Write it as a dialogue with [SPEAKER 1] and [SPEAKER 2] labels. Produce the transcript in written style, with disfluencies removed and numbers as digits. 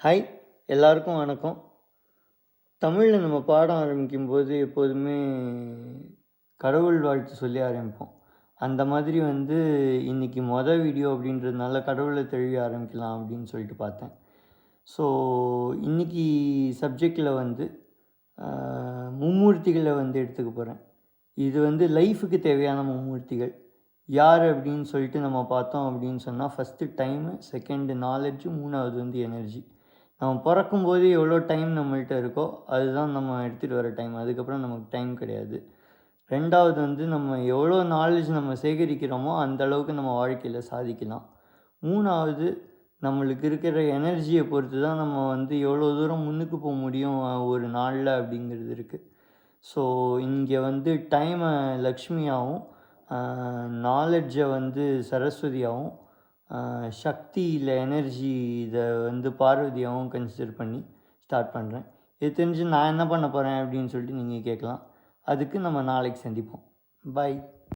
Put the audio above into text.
[SPEAKER 1] Hi, எல்லாருக்கும் வணக்கம். தமிழில் நம்ம பாடம் ஆரம்பிக்கும்போது எப்போதுமே கடவுள் வாழ்த்து சொல்லி ஆரம்பிப்போம். அந்த மாதிரி இன்றைக்கி வீடியோ அப்படின்றதுனால கடவுளை தழுவி ஆரம்பிக்கலாம் அப்படின்னு சொல்லிட்டு பார்த்தேன். ஸோ இன்றைக்கி சப்ஜெக்டில் மும்மூர்த்திகளை எடுத்துக்க போகிறேன். இது லைஃபுக்கு தேவையான மும்மூர்த்திகள் யார் அப்படின்னு சொல்லிட்டு நம்ம பார்த்தோம் அப்படின்னு சொன்னால், ஃபஸ்ட்டு டைமு, செகண்டு நாலேஜு, மூணாவது எனர்ஜி. நம்ம பிறக்கும்போது எவ்வளோ டைம் நம்மள்ட்ட இருக்கோ அதுதான் நம்ம எடுத்துகிட்டு வர டைம். அதுக்கப்புறம் நமக்கு டைம் கிடையாது. ரெண்டாவது நம்ம எவ்வளோ நாலேஜ் நம்ம சேகரிக்கிறோமோ அந்த அளவுக்கு நம்ம வாழ்க்கையில் சாதிக்கலாம். மூணாவது நம்மளுக்கு இருக்கிற எனர்ஜியை பொறுத்து தான் நம்ம எவ்வளோ தூரம் முன்னுக்கு போக முடியும் ஒரு நாளில் அப்படிங்கிறது இருக்குது. ஸோ இங்கே டைமை லக்ஷ்மியாகவும், நாலெட்ஜை சரஸ்வதியாகவும், சக்தி இல்லை எனர்ஜி இதை பார்வதியாகவும் கன்சிடர் பண்ணி ஸ்டார்ட் பண்ணுறேன். இது தெரிஞ்சு நான் என்ன பண்ண போகிறேன் அப்படின்னு சொல்லிட்டு நீங்கள் கேட்கலாம். அதுக்கு நம்ம நாளைக்கு சந்திப்போம். பாய்.